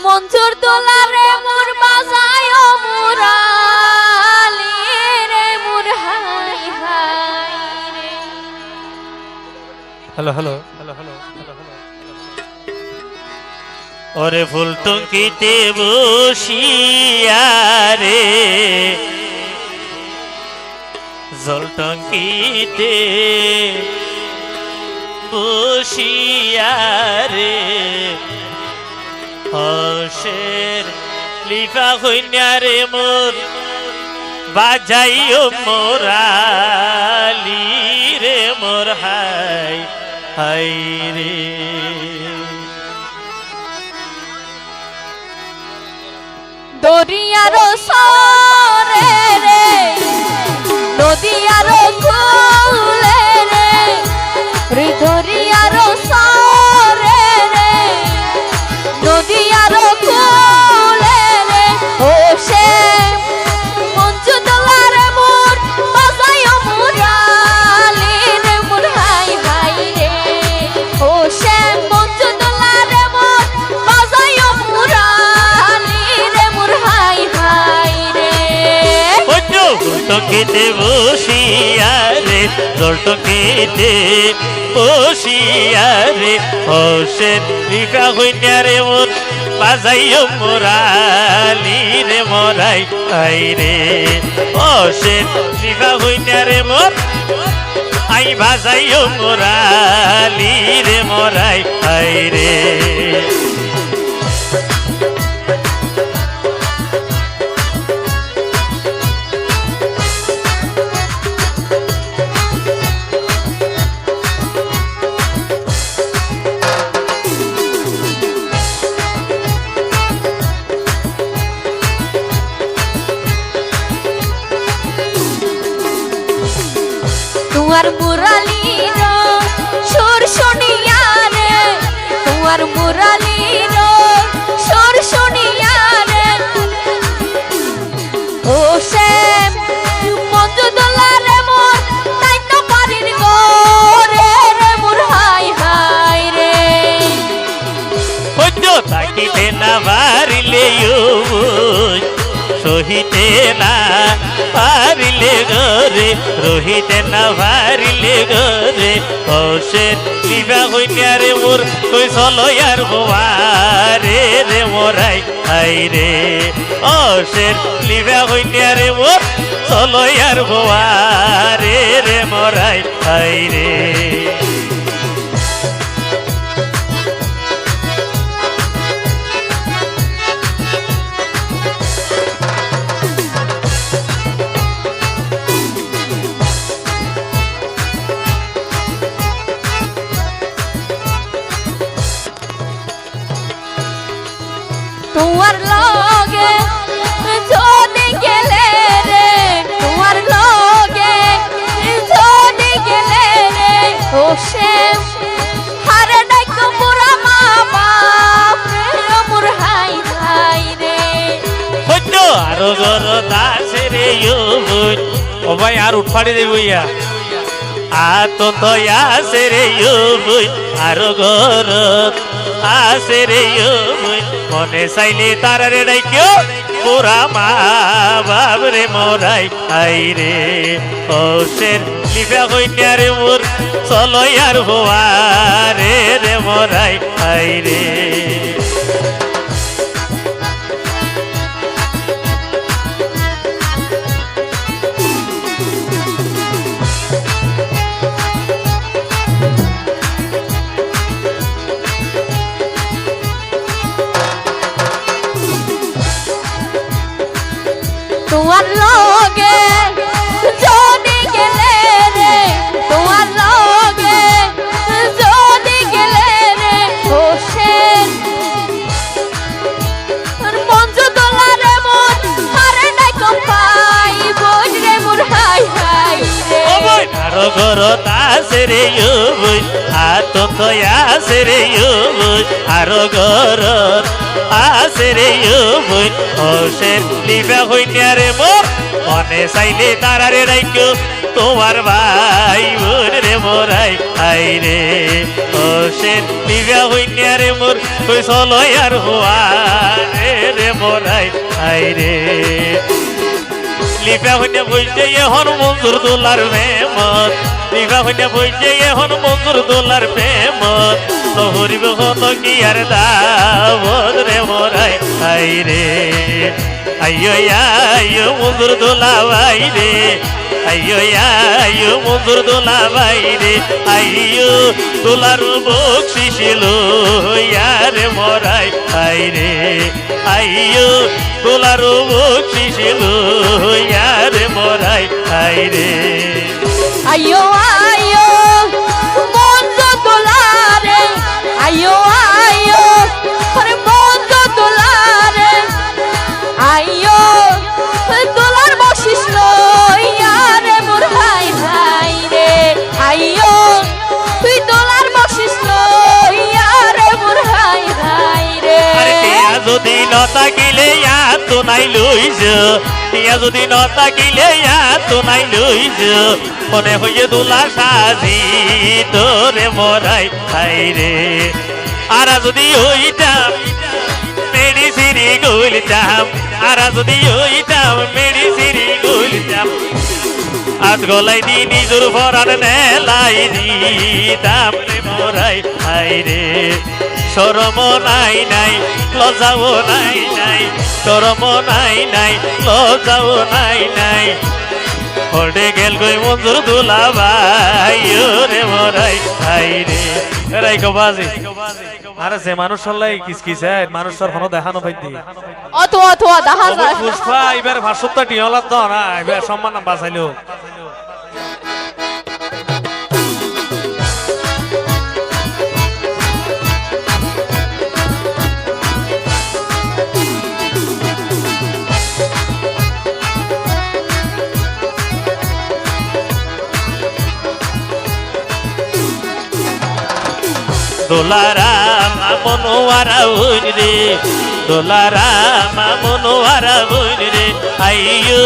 মঞ্জুর দোলারে মোর বাজায় মুরালি রে মোর high high রে। Hello hello hello hello hello hello ওরে ফুল টঙ্কিতে বসিয়া রে জল টঙ্কিতে বসিয়া রে হর্ষের লিফা হইনা রে মোর বাজাইও মোরালি রে মোর হাই হাই রে। দরিয়ার সরে রে নদীয়ার কুলে রে দরিয়ার সরে রে নদীয়ার কুলে রে ও সে মঞ্জু দোলারে মোর বাজায় মুরালি রে মোর হাই হাই রে। ও সে মঞ্জু দোলারে মোর বাজায় মুরালি রে মোর হাই হাই রে। টঙ্কিতে বসিয়া রে জল টঙ্কিতে বসিয়া রে হর্ষের লিফা হইনা রে মোর বাজাইও মোরালি রে মোরাই হাই রে। হর্ষের লিফা হইনা রে মোর আই বাজাইও মোরালি রে মোরাই হাই রে। তোমার মুরালির সুর শুনিয়া রে তোমার মুরালির সুর শুনিয়া রে ও সে মঞ্জু দোলারে মোর তাইতো পারির গরে রে মোর হাই হাই রে। হইতো তাকিতে না পারিলে সহিতে না পারিলে গরে রহিতে না পারিলে গরে হর্ষের লিফা হইনা রে মোর কই চলো আর রে রে মোরাই হাই রে। হর্ষের লিফা হইনা রে মোর চলো আর রে রে মোরাই হাই রে। তোমার লগে যদি গেলে রে তোমার লগে যদি গেলে রে ও সে হারে ডাক মোরা মা বাপ রে মোর হাই হাই রে। হইতো আরো গর দাসে রে ইউবুই ও ভাই আর উঠাড়ি দেব ইয়া আতো দয়া সে রে ইউবুই আরো গর আসে রে ইউবুই মনে চাইলে তারারে ডাইকিও মোরা মা বাপ রে মোরাই হাই রে। হর্ষের লিফা হইনা রে মোর চলো আর রে রে মোরাই হাই রে। তোমার লগে যদি গেলে রে তোমার লগে যদি গেলে রে ও সে মঞ্জু দোলারে মোর হারে নাই কপাই বোঝ রে মোর হাই হাই রে। আরো গর তাসে রে ইউবুই আতো দয়া সে রে ইউবুই আরো গর আসে রে ইউবুই হর্ষের লিফা হইনা রে মোর মনে চাইলে তারারে রাইকো তোমার ভাই বোন রে মোরাই হাই রে ও সে বিবাহ হইনা রে মোর কই চলো আর হওয়া রে মোরাই হাই রে লিপা হইনা বইছে এখন মঞ্জুর দোলার প্রেমত লিপা হইনা বইছে এখন মঞ্জুর দোলার প্রেমত নহরিব হত কি আর দাবত রে মোরাই হাই রে আইয়ো আইয়ো মঞ্জুর দোলা ভাই রে আইয়ো আইয়ো মঞ্জুর দোলা ভাই রে আইয়ো দোলার বকশিস লইয়ারে মোরাই হাই রে আইয়ো দোলার বকশিস লইয়ারে মোরাই হাই রে আইয়ো আইয়ো মঞ্জু দোলারে আইয়ো আইয়ো ওরে মঞ্জু দোলারে আইয়ো দোলার বকশিস লইয়ারে মোর হাই হাই রে আইয়ো তুই দোলার বকশিস লইয়ারে মোর হাই হাই রে আরে টিয়া যদি নতাকিলে তো নাই লইছ টিয়া যদি নতাকিলে তো নাই লইছ মনে হইয়ে দোলা সাজি তোরে মোরাই হাই রে আর যদি হইতাম মেডিসিনি গলিতাম আর যদি হইতাম মেডিসিনি গলিতাম আজ গলাই দি নিজুর ভরান নেলাই দিতাম রে মোরাই হাই রে শরম নাই নাই লজাও নাই নাই শরম নাই নাই লজাও নাই নাই পড়ে গেল গই মঞ্জুর দোলা ভাই রে মোরাই হাই রে রাই কবাজি আরে সে মানুষ হলাই কিসকিছে মানুষের কোনো দেখানো পাইতি অত অত দেখা যায় পুষ্পা এবার ভাষাটা টিয়লা তো না এবার সম্মান বাঁচাইলো দোলারামা মনোয়ারা বইন রে দোলারামা মনোয়ারা বইন রে আইয়ো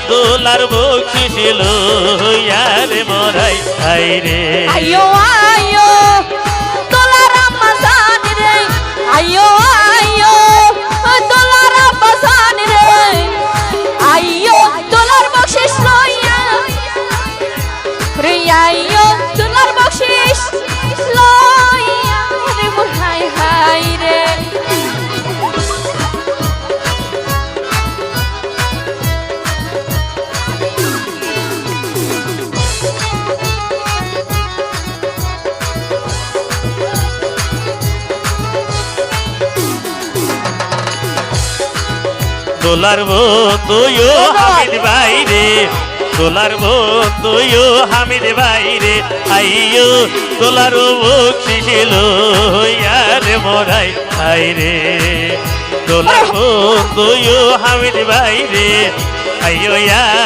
দোলার বকশিস লইয়ারে মোরাই হাই রে আইয়ো আইয়ো দোলারামা জান রে আইয়ো আইয়ো দোলারামা জান রে আইয়ো দোলার বকশিস লইয়া রে আইয়ো দোলার বকশিস লইয়া রে মোর হাই হাই রে দোলার বন্ধু হামিদ ভাই রে দোলার বন্ধু হামিদ ভাই রে আইয়ো দোলার বকশিস লইয়ারে মোরাই হাই রে দোলার বন্ধু হামিদ ভাই রে আইয়ো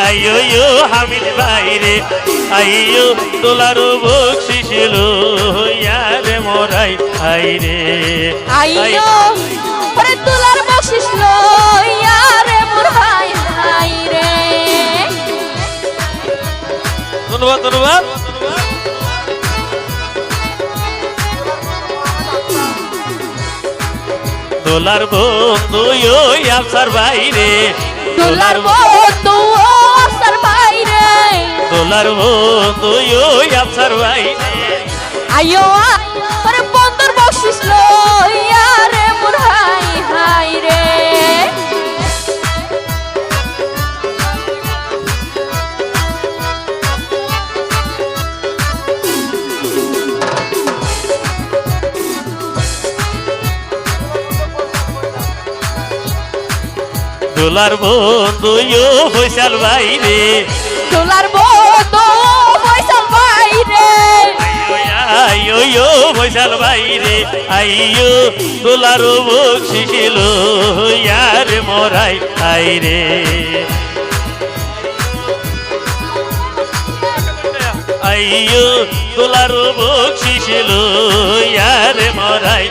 আইয়ো হামিদ ভাই রে আইয়ো দোলার বকশিস লইয়ারে মোরাই হাই রে আইয়ো ওরে দোলার বকশিস লইয়ারে মোর হাই হাই রে ধন্যবাদ ধন্যবাদ দোলার বন্ধু আফসার বাইরে দোলার বন্ধু আফসার বাইরে দোলার বন্ধু আফসার বাইরে আইয়ো ওরে বন্ধুর বকশিস লইয়ারে মোর হাই হাই রে দোলার বন্ধু ফয়সাল বাইরে দোলার বন্ধু ফয়সাল বাইরে আইয়ো ফয়সাল বাইরে আইয়ো দোলার বকশিস লইয়ারে মোরাই হাই রে আইয়ো দোলার বকশিস লইয়ারে মোরাই